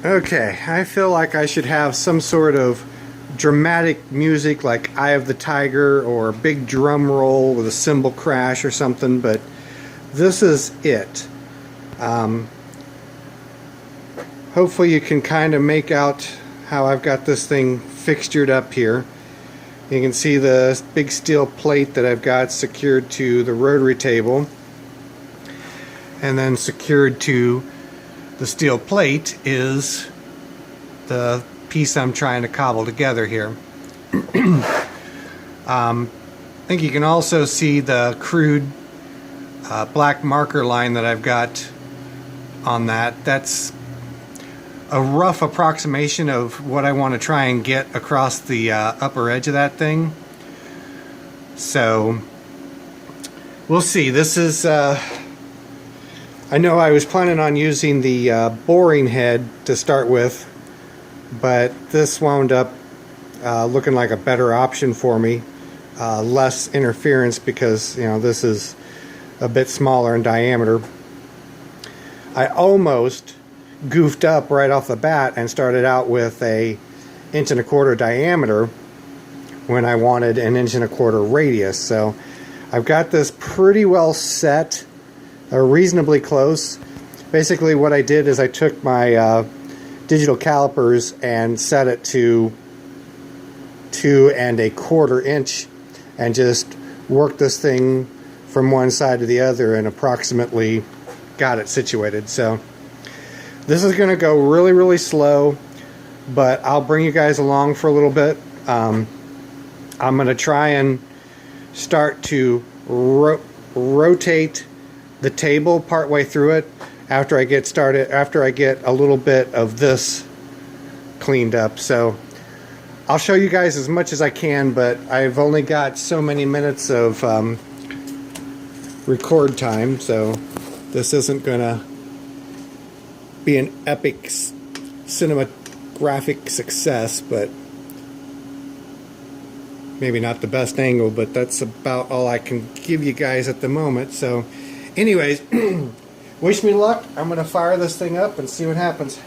Okay, I feel like I should have some sort of dramatic music like Eye of the Tiger or a big drum roll with a cymbal crash or something, but this is it. Hopefully you can kind of make out how I've got this thing fixtured up here. You can see the big steel plate that I've got secured to the rotary table, and then secured to the steel plate is the piece I'm trying to cobble together here. I think you can also see the crude black marker line that I've got on that. That's a rough approximation of what I want to try and get across the upper edge of that thing. So we'll see. This is I know I was planning on using the boring head to start with, but this wound up looking like a better option for me. Less interference because, you know, this is a bit smaller in diameter. I almost goofed up right off the bat and started out with a 1.25" diameter when I wanted an 1.25" radius. So I've got this pretty well set, reasonably close. Basically what I did is I took my digital calipers and set it to 2.25 inch and just worked this thing from one side to the other and approximately got it situated. So this is going to go really, really slow, but I'll bring you guys along for a little bit. I'm going to try and start to rotate the table partway through it after I get started, after I get a little bit of this cleaned up. So I'll show you guys as much as I can, but I've only got so many minutes of record time, so this isn't gonna be an epic cinematographic success, but maybe not the best angle, but that's about all I can give you guys at the moment. So anyways, wish me luck. I'm gonna fire this thing up and see what happens.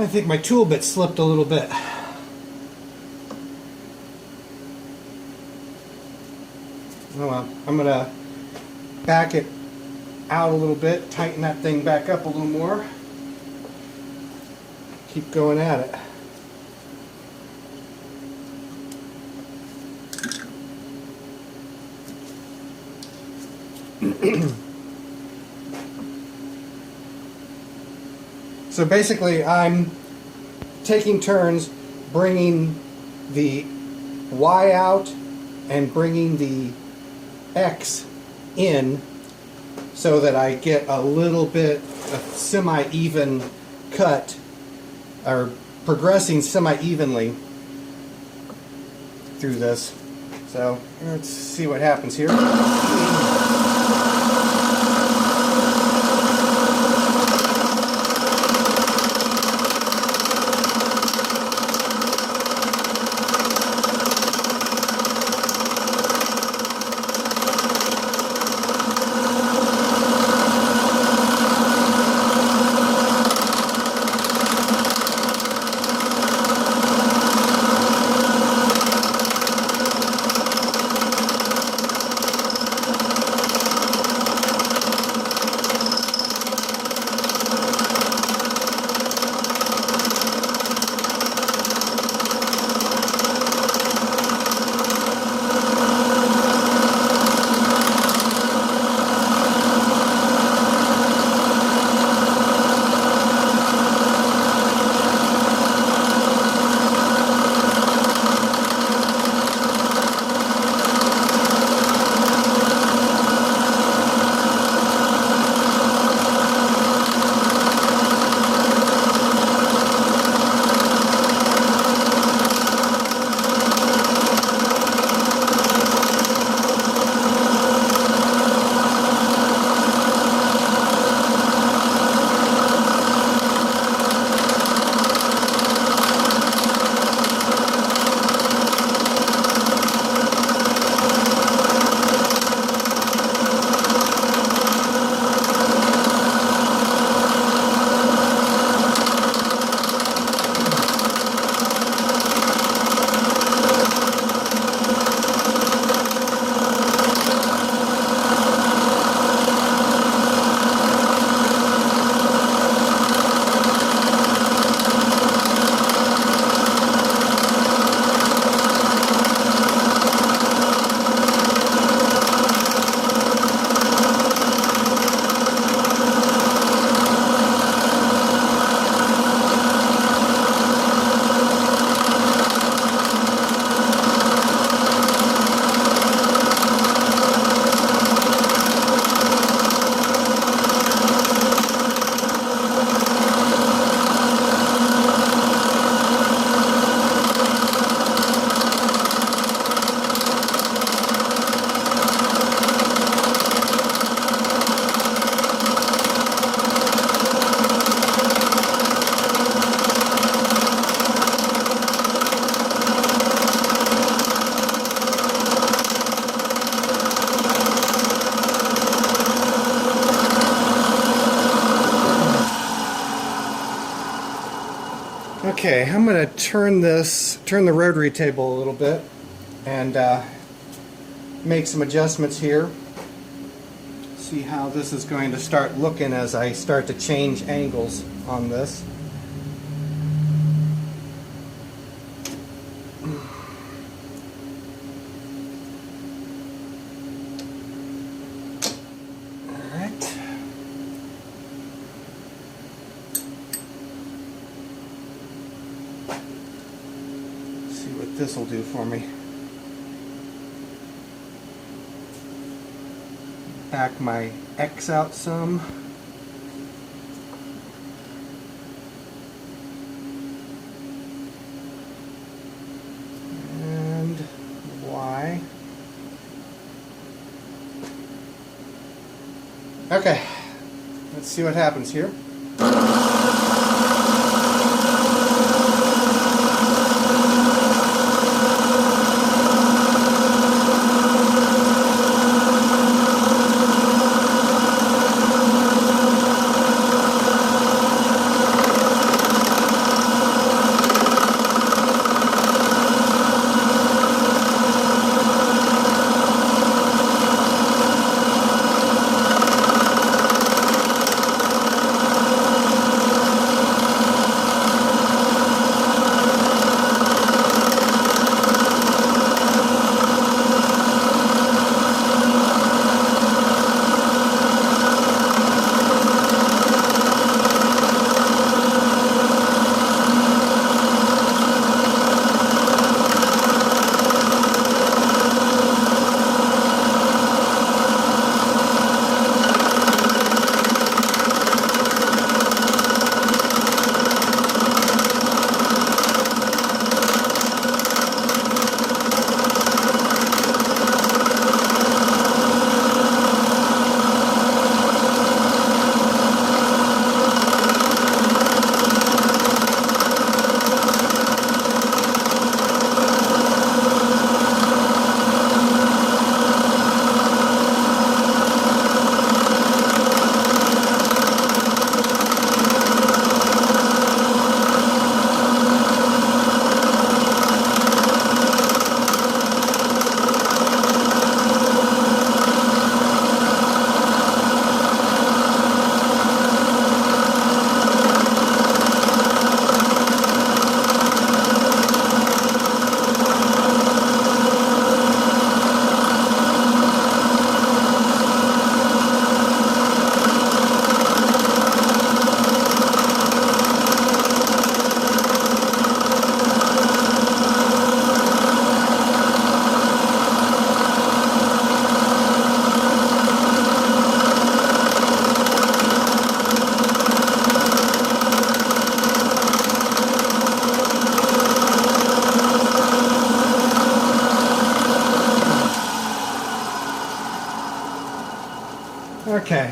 I think my tool bit slipped a little bit. Oh well, I'm gonna back it out a little bit, tighten that thing back up a little more. Keep going at it. So basically I'm taking turns bringing the Y out and bringing the X in so that I get a little bit of semi-even cut, or progressing semi-evenly through this. So let's see what happens here. Okay, I'm going to turn the rotary table a little bit and make some adjustments here. See how this is going to start looking as I start to change angles on this. This will do for me. Back my X out some. And Y. Okay, let's see what happens here.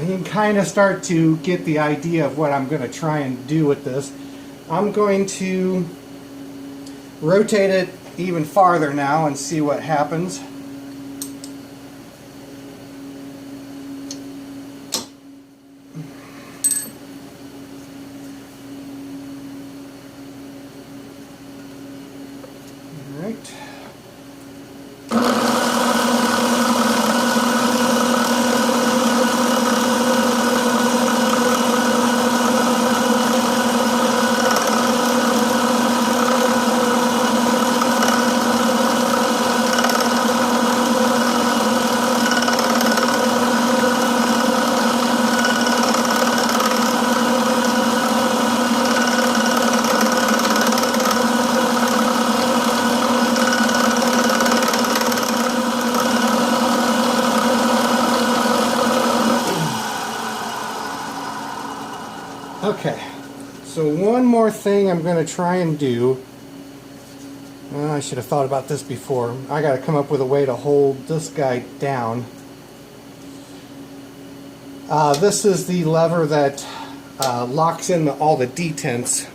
you can kind of start to get the idea of what I'm going to try and do with this. I'm going to rotate it even farther now and see what happens. All right. Okay, so one more thing I'm going to try and do. I should have thought about this before. I got to come up with a way to hold this guy down. This is the lever that locks in all the detents.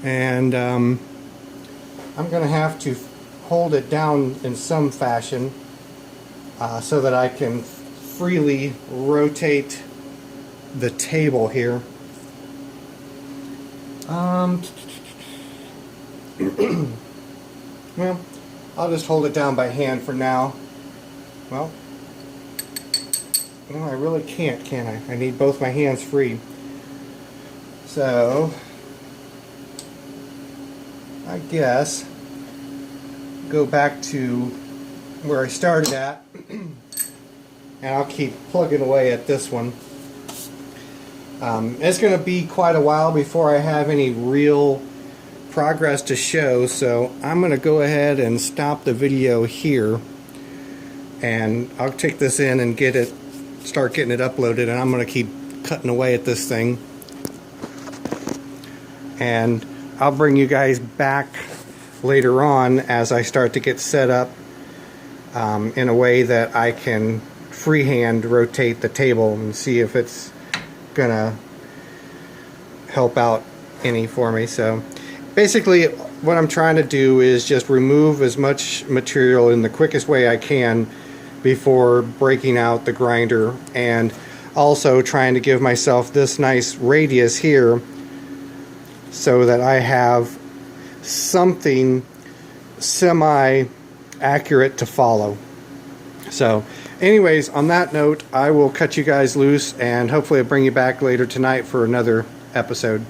And I'm going to have to hold it down in some fashion so that I can freely rotate the table here. Well, I'll just hold it down by hand for now. Well, I really can't, can I? I need both my hands free. So, I guess go back to where I started at, and I'll keep plugging away at this one. It's going to be quite a while before I have any real progress to show, so I'm going to go ahead and stop the video here, and I'll take this in and start getting it uploaded, and I'm going to keep cutting away at this thing, and I'll bring you guys back later on as I start to get set up in a way that I can freehand rotate the table and see if it's gonna help out any for me. So basically what I'm trying to do is just remove as much material in the quickest way I can before breaking out the grinder, and also trying to give myself this nice radius here so that I have something semi-accurate to follow. So anyways, on that note, I will cut you guys loose, and hopefully I'll bring you back later tonight for another episode.